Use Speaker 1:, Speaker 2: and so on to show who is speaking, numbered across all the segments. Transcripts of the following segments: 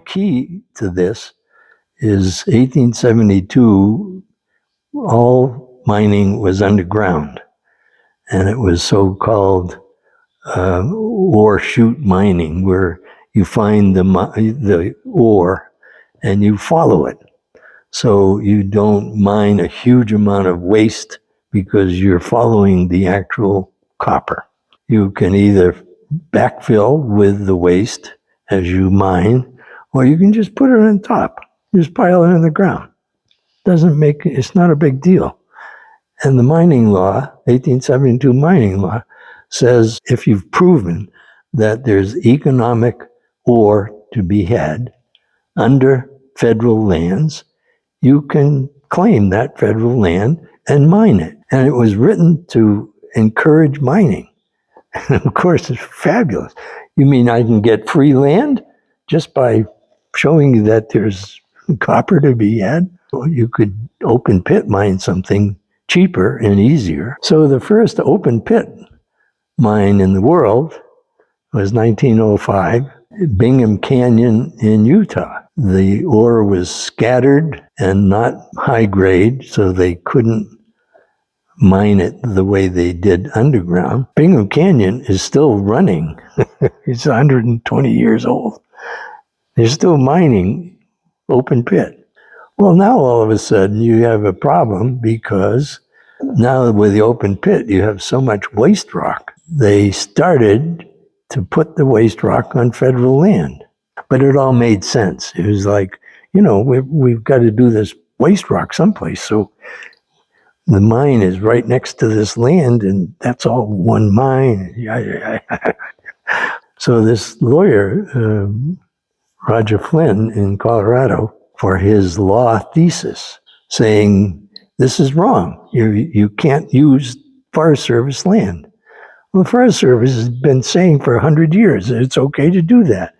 Speaker 1: key to this is 1872, all mining was underground, and it was so-called ore chute mining, where you find the ore and you follow it. So you don't mine a huge amount of waste because you're following the actual copper. You can either backfill with the waste as you mine, or you can just put it on top. Just pile it in the ground. It's not a big deal. And the mining law, 1872 mining law, says if you've proven that there's economic ore to be had under federal lands, you can claim that federal land and mine it. And it was written to encourage mining. And of course, it's fabulous. You mean I can get free land just by showing you that there's copper to be had? You could open pit mine something cheaper and easier. So the first open pit mine in the world was 1905, Bingham Canyon in Utah. The ore was scattered and not high grade, so they couldn't mine it the way they did underground. Bingham Canyon is still running. It's 120 years old. They're still mining open pit. Well, now all of a sudden you have a problem because now with the open pit, you have so much waste rock. They started to put the waste rock on federal land, but it all made sense. It was like, we've got to do this waste rock someplace. So the mine is right next to this land, and that's all one mine. So this lawyer, Roger Flynn in Colorado, for his law thesis, saying, this is wrong. You can't use Forest Service land. Well, the Forest Service has been saying for 100 years that it's okay to do that.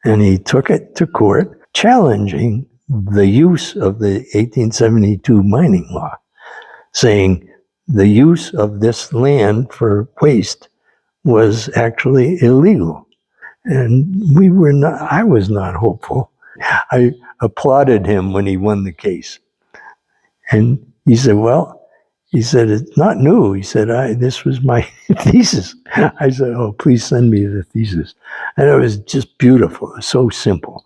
Speaker 1: And he took it to court, challenging the use of the 1872 mining law, saying the use of this land for waste was actually illegal. And I was not hopeful. I applauded him when he won the case. And he said, it's not new. He said, this was my thesis. I said, oh, please send me the thesis. And it was just beautiful. It was so simple.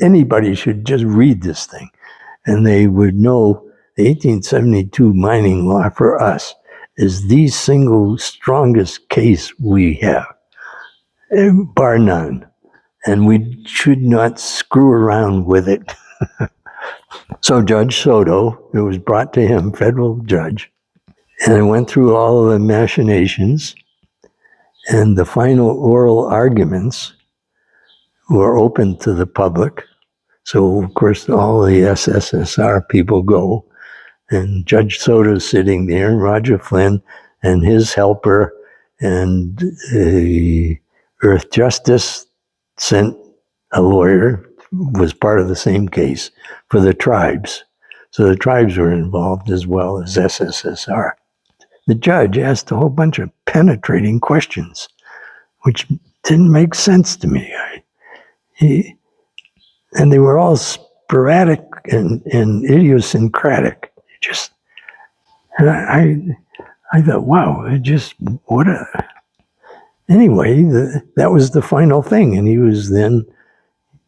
Speaker 1: Anybody should just read this thing. And they would know the 1872 mining law for us is the single strongest case we have, bar none. And we should not screw around with it. So Judge Soto, it was brought to him, federal judge, and I went through all of the machinations, and the final oral arguments were open to the public. So, of course, all the SSSR people go, and Judge Soto's sitting there, and Roger Flynn and his helper, and Earth Justice sent a lawyer, was part of the same case, for the tribes. So the tribes were involved as well as SSSR. The judge asked a whole bunch of penetrating questions, which didn't make sense to me. And they were all sporadic and idiosyncratic. I thought, wow, anyway, that was the final thing. And he was then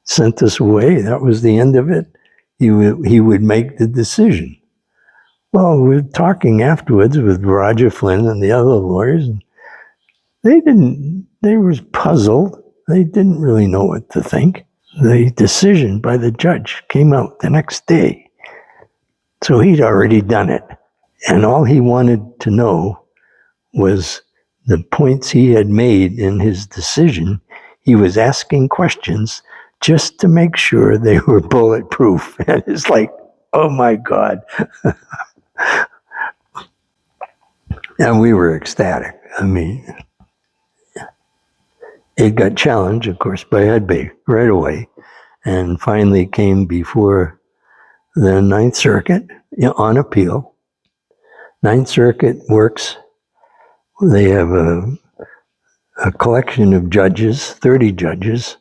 Speaker 1: sent us away. That was the end of it. He would make the decision. Well, we were talking afterwards with Roger Flynn and the other lawyers. And they were puzzled. They didn't really know what to think. The decision by the judge came out the next day. So he'd already done it. And all he wanted to know was the points he had made in his decision. He was asking questions just to make sure they were bulletproof. And it's like, oh my God. And we were ecstatic. I mean, it got challenged, of course, by Hudbay right away, and finally came before the Ninth Circuit on appeal. Ninth Circuit works. They have a collection of judges, 30 judges,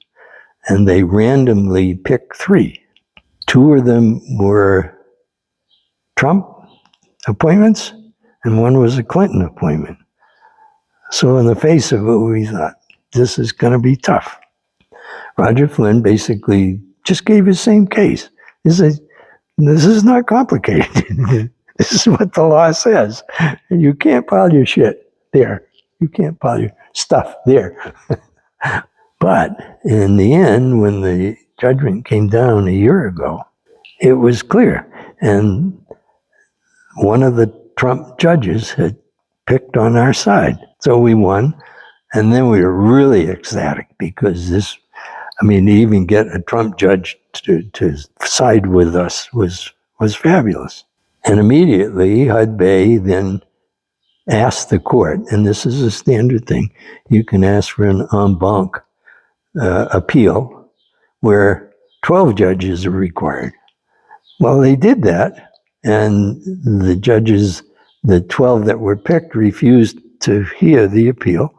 Speaker 1: and they randomly picked 3. 2 of them were Trump appointments, and 1 was a Clinton appointment. So in the face of it, we thought, this is going to be tough. Roger Flynn basically just gave his same case. He said, this is not complicated. This is what the law says. You can't pile your shit there. You can't pile your stuff there. But in the end, when the judgment came down a year ago, it was clear. And one of the Trump judges had picked on our side. So we won. And then we were really ecstatic because to even get a Trump judge to side with us was fabulous. And immediately, Hud Bay then asked the court, and this is a standard thing, you can ask for an en banc appeal where 12 judges are required. Well, they did that, and the judges, the 12 that were picked, refused to hear the appeal,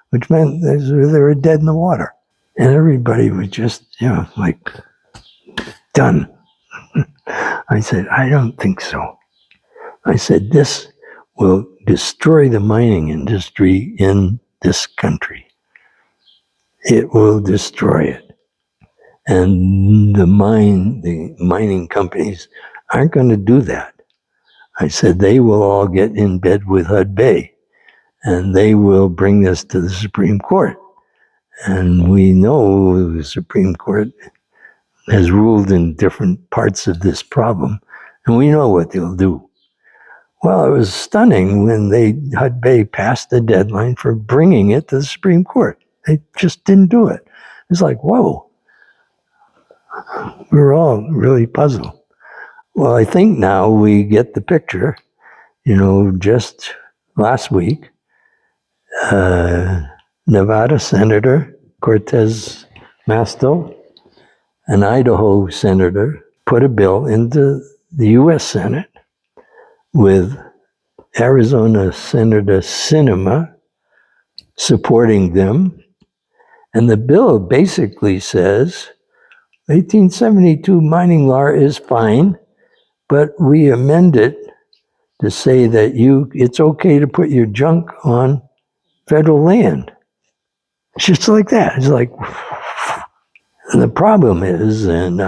Speaker 1: which meant they were dead in the water. And everybody was just, done. I said, I don't think so. I said, this will destroy the mining industry in this country. It will destroy it. And the mining companies aren't going to do that. I said, they will all get in bed with Hud Bay, and they will bring this to the Supreme Court. And we know the Supreme Court has ruled in different parts of this problem, and we know what they'll do. Well, it was stunning when Hud Bay passed the deadline for bringing it to the Supreme Court. They just didn't do it. It's like, whoa. We were all really puzzled. Well, I think now we get the picture. Just last week, Nevada Senator Cortez Masto, an Idaho senator, put a bill into the U.S. Senate with Arizona Senator Sinema supporting them. And the bill basically says 1872 mining law is fine, but we amend it to say that it's okay to put your junk on federal land. It's just like that. It's like, and the problem is, when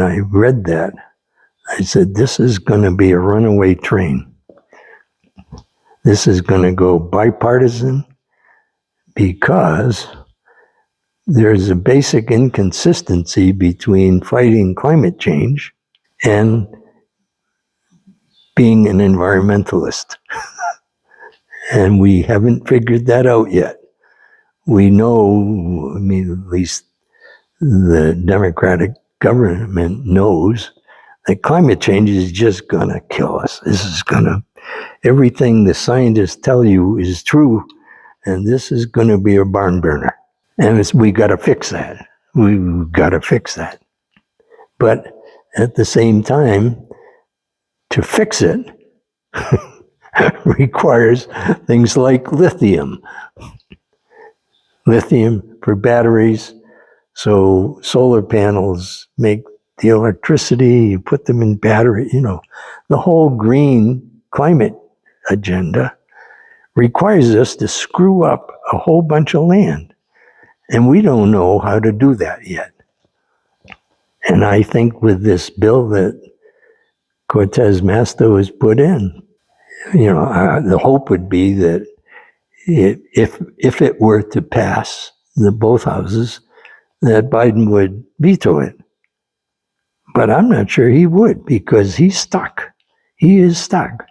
Speaker 1: I read that, I said, this is going to be a runaway train. This is going to go bipartisan because there's a basic inconsistency between fighting climate change and being an environmentalist. And we haven't figured that out yet. We know, at least the Democratic government knows that climate change is just going to kill us. Everything the scientists tell you is true, and this is going to be a barn burner. And we got to fix that. We've got to fix that. But at the same time, to fix it requires things like lithium. Lithium for batteries. So solar panels make the electricity, you put them in battery, the whole green climate agenda requires us to screw up a whole bunch of land. And we don't know how to do that yet. And I think with this bill that Cortez Masto has put in, the hope would be that if it were to pass both houses, that Biden would veto it. But I'm not sure he would, because he's stuck. He is stuck.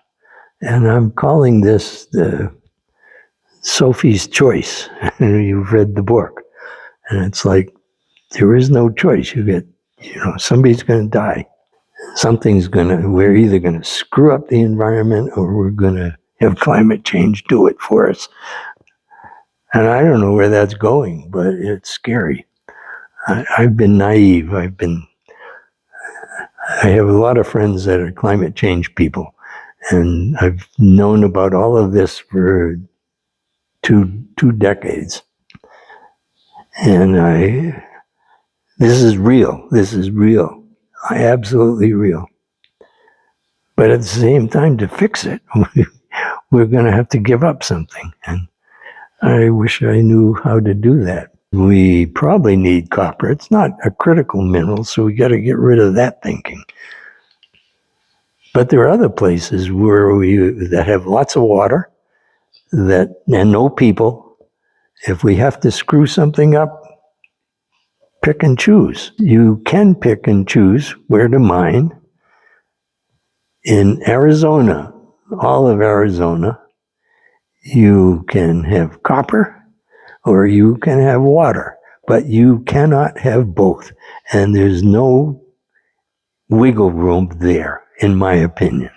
Speaker 1: And I'm calling this the Sophie's Choice. You've read the book. And it's like, there is no choice. Somebody's going to die. We're either going to screw up the environment, or we're going to have climate change do it for us. And I don't know where that's going, but it's scary. I've been naive. I have a lot of friends that are climate change people, and I've known about all of this for two decades. And this is real. This is real. Absolutely real. But at the same time, to fix it, we're going to have to give up something. And I wish I knew how to do that. We probably need copper. It's not a critical mineral, so we got to get rid of that thinking. But there are other places that have lots of water and no people. If we have to screw something up, pick and choose. You can pick and choose where to mine. In Arizona, all of Arizona, you can have copper or you can have water, but you cannot have both. And there's no wiggle room there, in my opinion.